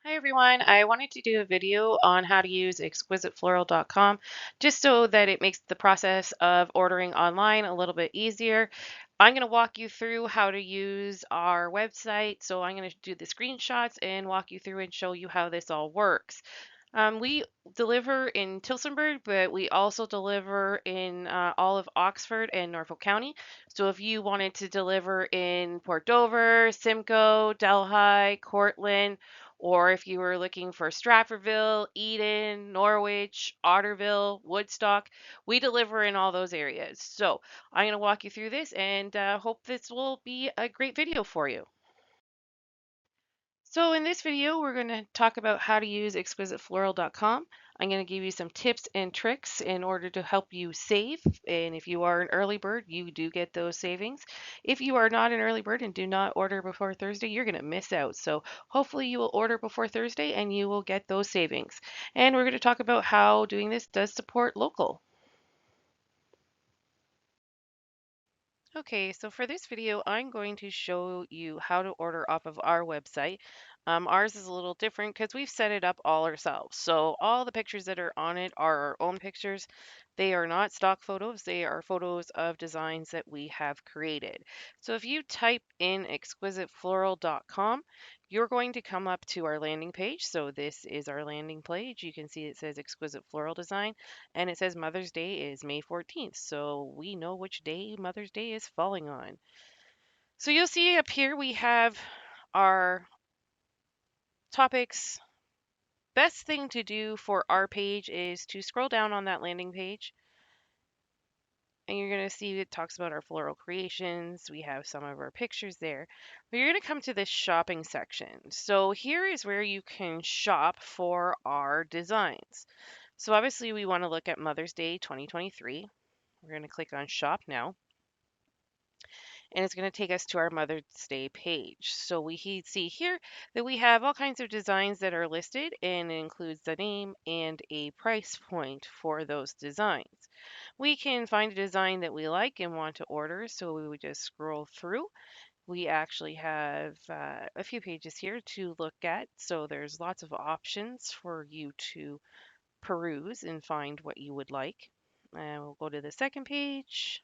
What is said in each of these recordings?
Hi everyone, I wanted to do a video on how to use XQZTFloral.com just so that it makes the process of ordering online a little bit easier. I'm going to walk you through how to use our website. So I'm going to do the screenshots and walk you through and show you how this all works. We deliver in Tilsonburg, but we also deliver in all of Oxford and Norfolk County. So if you wanted to deliver in Port Dover, Simcoe, Delhi, Cortland, or if you were looking for Stratfordville, Eden, Norwich, Otterville, Woodstock, we deliver in all those areas. So I'm going to walk you through this and hope this will be a great video for you. So in this video, we're going to talk about how to use XQZTFloral.com. I'm going to give you some tips and tricks in order to help you save. And if you are an early bird, you do get those savings. If you are not an early bird and do not order before Thursday, you're going to miss out. So hopefully you will order before Thursday and you will get those savings. And we're going to talk about how doing this does support local. Okay, so for this video, I'm going to show you how to order off of our website. Ours is a little different because we've set it up all ourselves. So all the pictures that are on it are our own pictures. They are not stock photos. They are photos of designs that we have created. So if you type in exquisitefloral.com, you're going to come up to our landing page. So this is our landing page. You can see it says Exquisite Floral Design and it says Mother's Day is May 14th. So we know which day Mother's Day is falling on. So you'll see up here we have our topics. Best thing to do for our page is to scroll down on that landing page and you're going to see it talks about our floral creations. We have some of our pictures there. But you're going to come to this shopping section. So here is where you can shop for our designs. So obviously we want to look at Mother's Day 2023. We're going to click on shop now. And it's going to take us to our Mother's Day page. So we see here that we have all kinds of designs that are listed, and it includes the name and a price point for those designs. We can find a design that we like and want to order, so we would just scroll through. We actually have a few pages here to look at, so there's lots of options for you to peruse and find what you would like. And we'll go to the second page.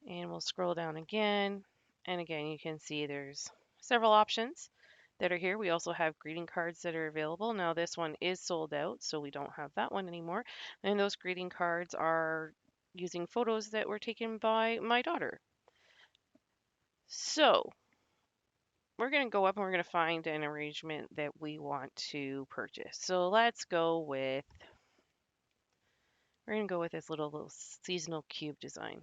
And we'll scroll down again. And again, you can see there's several options that are here. We also have greeting cards that are available. Now this one is sold out, so we don't have that one anymore. And those greeting cards are using photos that were taken by my daughter. So we're going to go up and we're going to find an arrangement that we want to purchase. So we're going to go with this little seasonal cube design.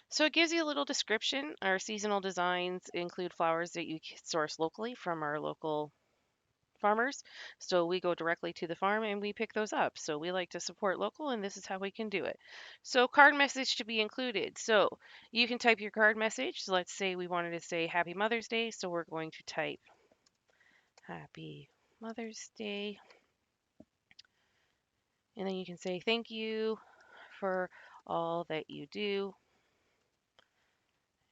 So it gives you a little description. Our seasonal designs include flowers that you source locally from our local farmers. So we go directly to the farm and we pick those up. So we like to support local and this is how we can do it. So card message to be included. So you can type your card message. So let's say we wanted to say Happy Mother's Day. So we're going to type Happy Mother's Day. And then you can say thank you for all that you do.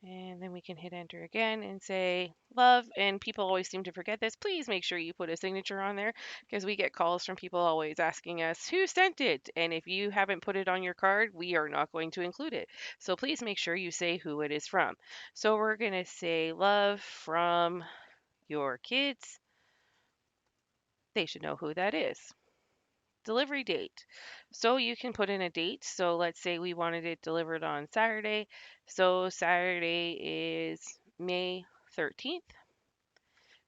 And then we can hit enter again and say love. And people always seem to forget this. Please make sure you put a signature on there because we get calls from people always asking us who sent it. And if you haven't put it on your card, we are not going to include it. So please make sure you say who it is from. So we're going to say love from your kids. They should know who that is. Delivery date. So you can put in a date. So let's say we wanted it delivered on Saturday. So Saturday is May 13th.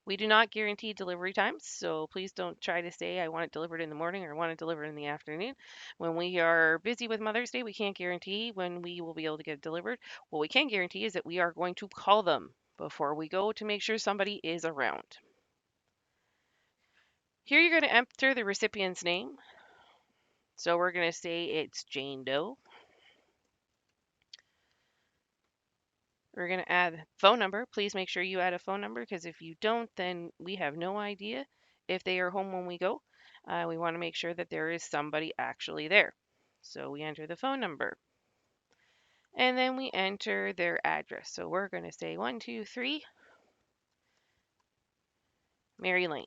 We do not guarantee delivery times, so please don't try to say I want it delivered in the morning or I want it delivered in the afternoon. When we are busy with Mother's Day, we can't guarantee when we will be able to get it delivered. What we can guarantee is that we are going to call them before we go to make sure somebody is around. Here you're going to enter the recipient's name. So we're going to say it's Jane Doe. We're going to add phone number. Please make sure you add a phone number because if you don't, then we have no idea if they are home when we go. We want to make sure that there is somebody actually there. So we enter the phone number. And then we enter their address. So we're going to say 123 Mary Lane.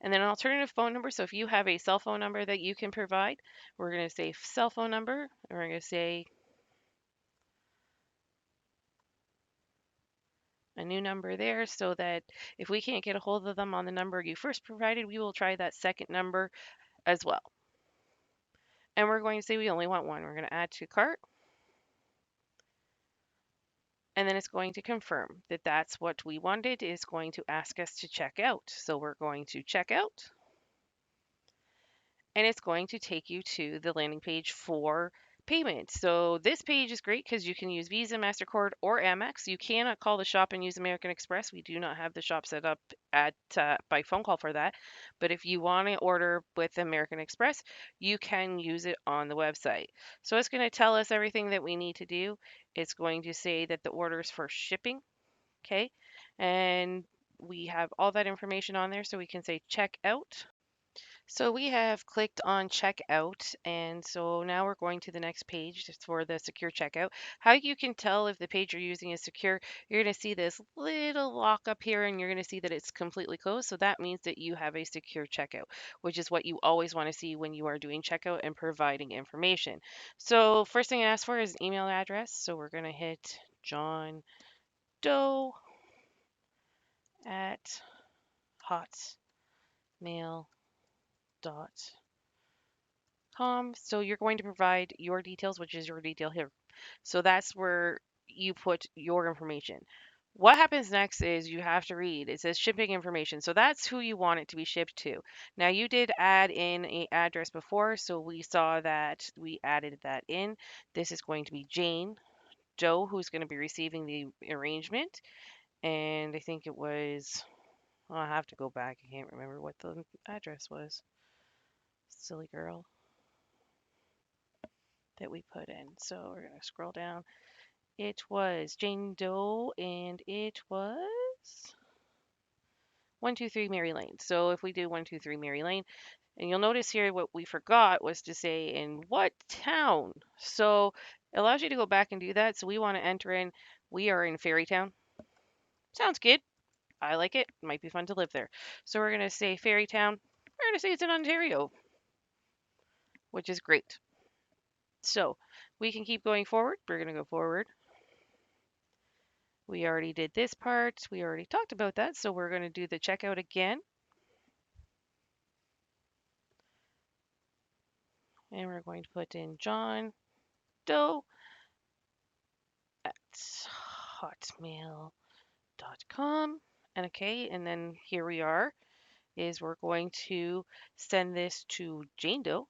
And then an alternative phone number. So if you have a cell phone number that you can provide, we're going to say cell phone number, and we're going to say a new number there so that if we can't get a hold of them on the number you first provided, we will try that second number as well. And we're going to say we only want one. We're going to add to cart. And then it's going to confirm that that's what we wanted. It's going to ask us to check out. So we're going to check out. And it's going to take you to the landing page for payment. So this page is great because you can use Visa, MasterCard, or Amex. You cannot call the shop and use American Express. We do not have the shop set up at by phone call for that. But if you want to order with American Express, you can use it on the website. So it's going to tell us everything that we need to do. It's going to say that the order is for shipping, okay? And we have all that information on there, so we can say check out. So we have clicked on checkout, and so now we're going to the next page just for the secure checkout. How you can tell if the page you're using is secure, you're going to see this little lock up here, and you're going to see that it's completely closed. So that means that you have a secure checkout, which is what you always want to see when you are doing checkout and providing information. So first thing it asks for is an email address. So we're going to hit John Doe at hotmail.com. So you're going to provide your details, which is your detail here. So that's where you put your information. What happens next is you have to read. It says shipping information. So that's who you want it to be shipped to. Now you did add in a address before, so we saw that we added that in. This is going to be Jane Doe, who's going to be receiving the arrangement. And I think it was, I'll have to go back. I can't remember what the address was. Silly girl that we put in. So we're going to scroll down. It was Jane Doe and it was 123 Mary Lane. So if we do 123 Mary Lane, and you'll notice here what we forgot was to say in what town. So it allows you to go back and do that. So we want to enter in, we are in Fairytown. Sounds good. I like it. Might be fun to live there. So we're going to say Fairytown. We're going to say it's in Ontario, which is great. So we can keep going forward. We're going to go forward. We already did this part. We already talked about that. So we're going to do the checkout again. And we're going to put in John Doe at hotmail.com. And okay, and then here we are, is we're going to send this to Jane Doe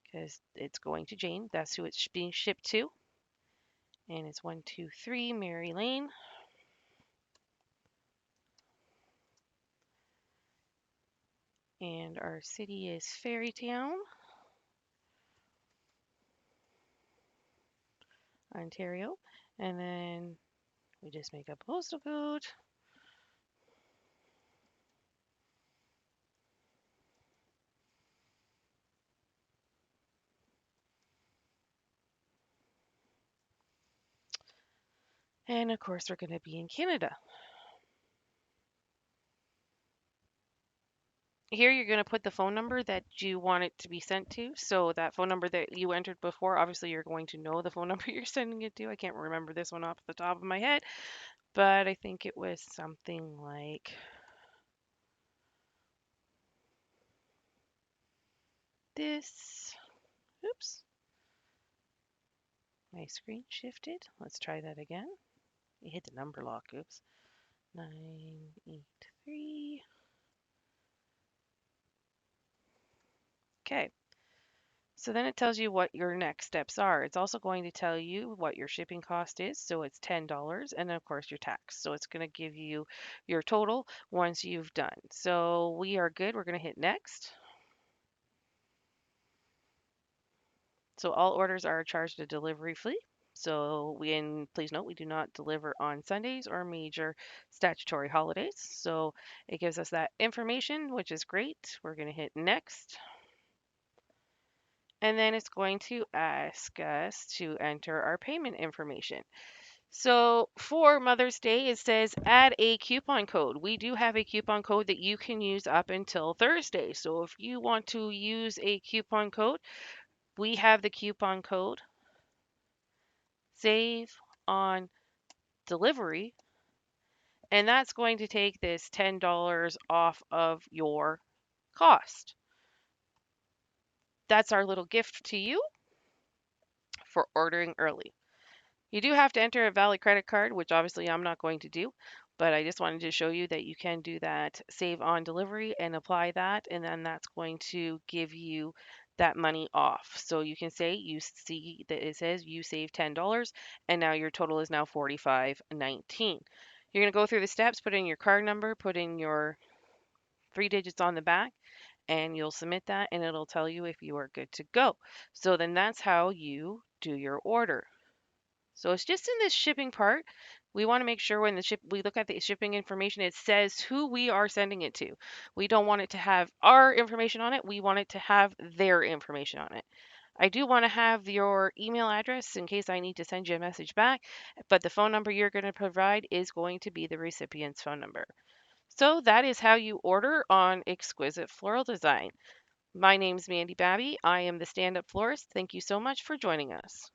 because it's going to Jane. That's who it's being shipped to. And it's 123 Mary Lane. And our city is Fairytown, Ontario. And then we just make a postal code. And of course, we're going to be in Canada. Here you're going to put the phone number that you want it to be sent to. So that phone number that you entered before, obviously you're going to know the phone number you're sending it to. I can't remember this one off the top of my head, but I think it was something like this. Oops. My screen shifted. Let's try that again. You hit the number lock. Oops. 983. Okay. So then it tells you what your next steps are. It's also going to tell you what your shipping cost is. So it's $10 and then of course your tax. So it's going to give you your total once you've done. So we are good. We're going to hit next. So all orders are charged a delivery fee. So please note we do not deliver on Sundays or major statutory holidays. So it gives us that information, which is great. We're going to hit next. And then it's going to ask us to enter our payment information. So for Mother's Day, it says add a coupon code. We do have a coupon code that you can use up until Thursday. So if you want to use a coupon code, we have the coupon code save on delivery, and that's going to take this $10 off of your cost. That's our little gift to you for ordering early. You do have to enter a valid credit card, which obviously I'm not going to do, but I just wanted to show you that you can do that save on delivery and apply that, and then that's going to give you that money off. So you can say you see that it says you save $10 and now your total is now 45.19. You're going to go through the steps, put in your card number, put in your 3 digits on the back, and you'll submit that and it'll tell you if you are good to go. So then that's how you do your order. So it's just in this shipping part. We want to make sure when we look at the shipping information, it says who we are sending it to. We don't want it to have our information on it. We want it to have their information on it. I do want to have your email address in case I need to send you a message back, but the phone number you're going to provide is going to be the recipient's phone number. So that is how you order on Exquisite Floral Design. My name's Mandy Babby. I am the stand up florist. Thank you so much for joining us.